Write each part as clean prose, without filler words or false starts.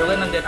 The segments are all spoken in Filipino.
So ganun din,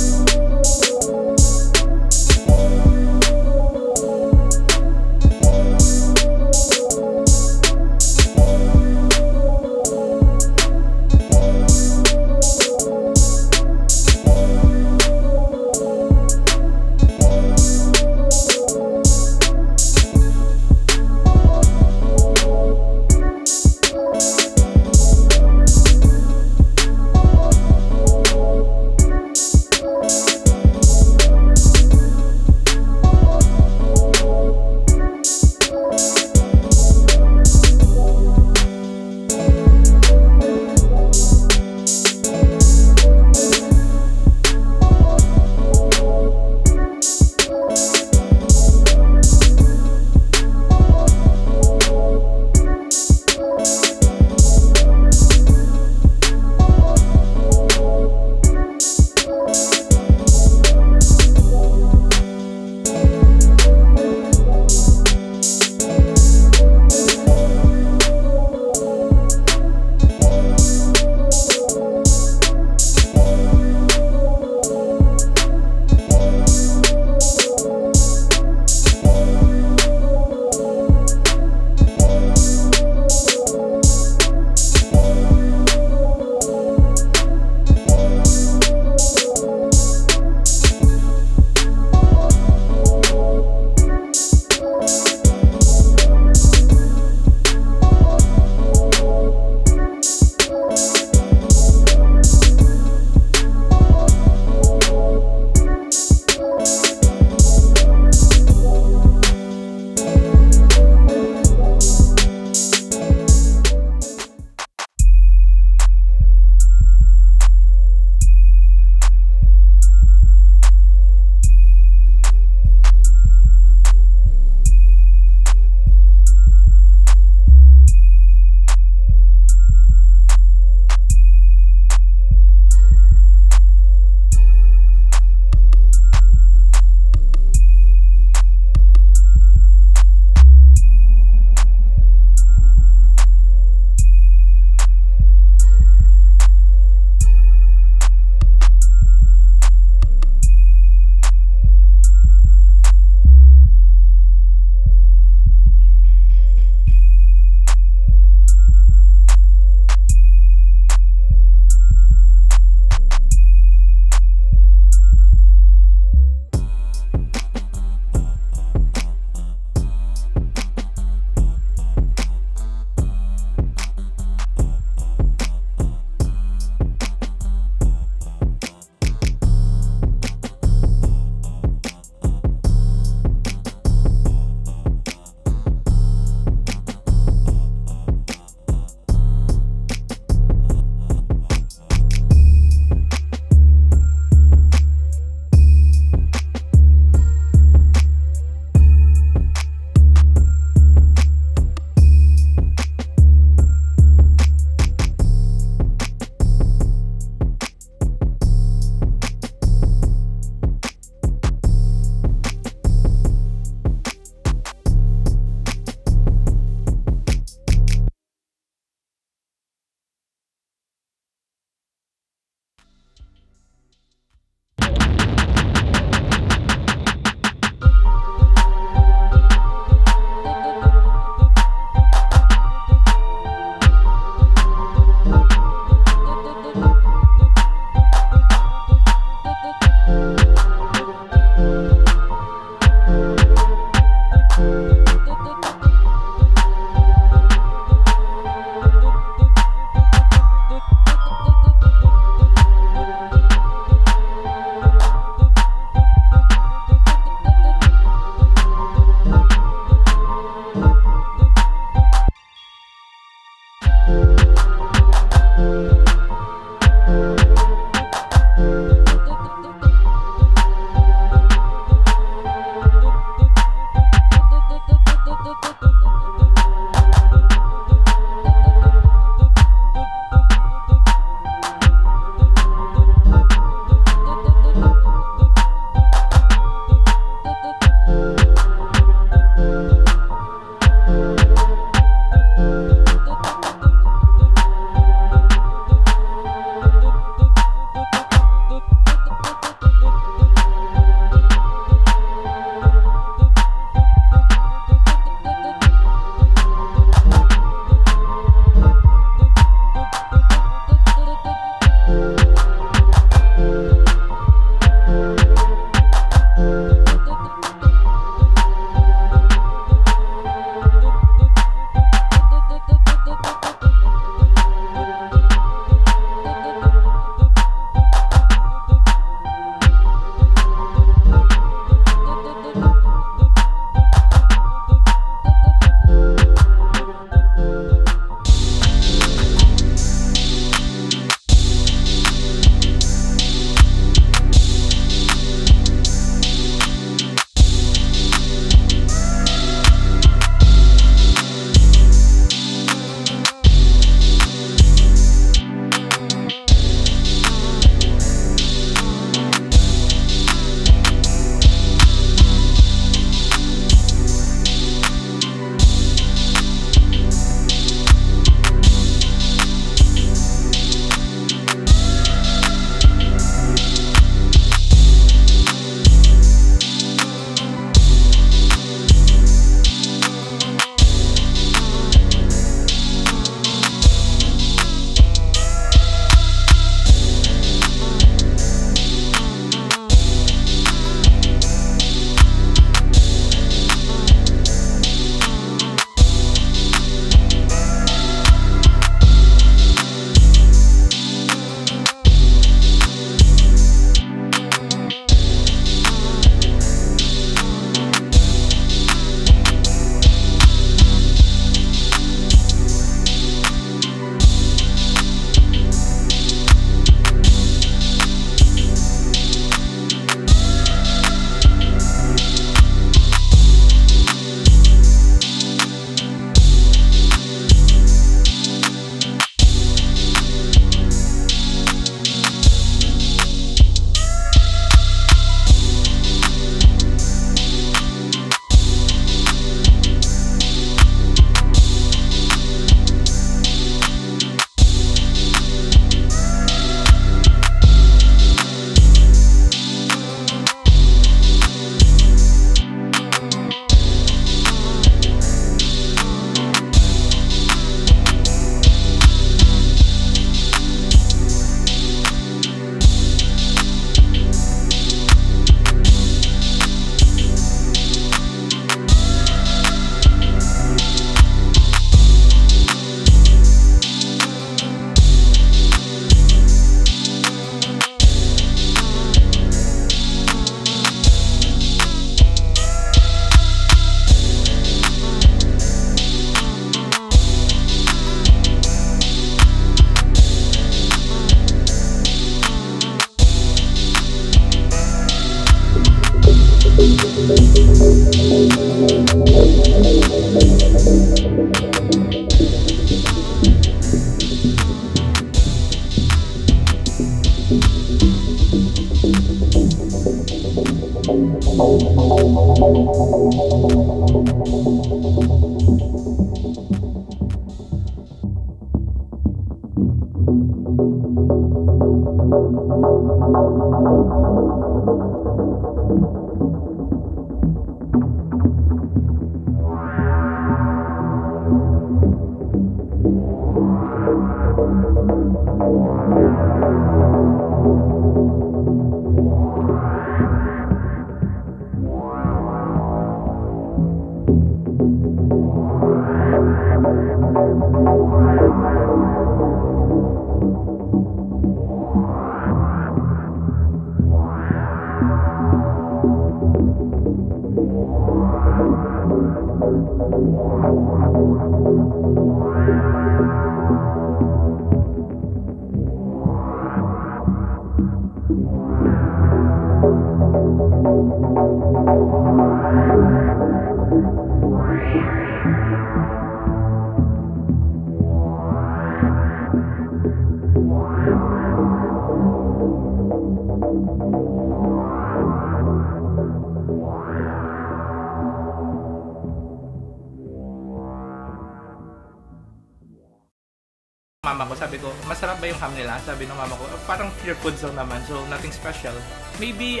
Mama ko, sabi ko, masarap ba yung ham nila? Sabi ng mama ko, parang pure foods lang naman, so nothing special. Maybe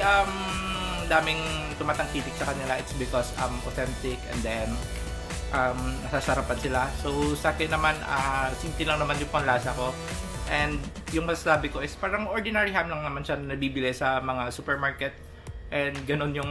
daming tumatangkilik sa kanila, it's because authentic and then nasasarapan sila. So sa akin naman, simple lang naman yung panlasa ko. And yung masasabi ko is parang ordinary ham lang naman siya na nabibili sa mga supermarket. And ganun yung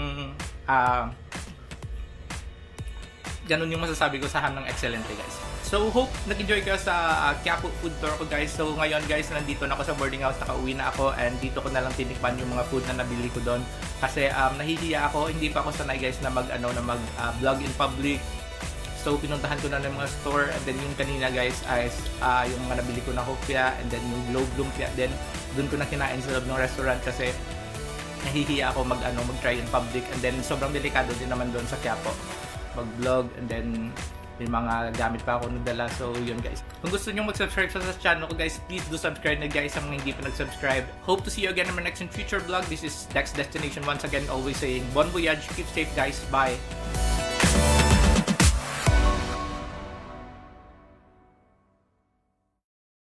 masasabi ko sa ham ng Excelente, guys. So hope nag-enjoy kayo sa Quiapo food tour ko, guys. So ngayon, guys, nandito na ako sa boarding house, nakauwi na ako, and dito ko na lang tinikman yung mga food na nabili ko doon kasi nahihiya ako, hindi pa ako sanay, guys, na mag vlog in public. So pinuntahan ko na ng mga store, and then yung kanina, guys, ay yung mga nabili ko na hopia, and then yung globe lumpia, then doon ko na kinain sa loob ng restaurant kasi nahihiya ako mag-try in public, and then sobrang delikado din naman doon sa Quiapo mag-vlog, and then may mga gamit pa ako nadala. So yun, guys, kung gusto nyo mag-subscribe sa channel ko, guys, please do subscribe na, guys, sa mga hindi pa nag-subscribe. Hope to see you again in my next and future vlog. This is Dex Destination once again, always saying bon voyage, keep safe, guys, bye.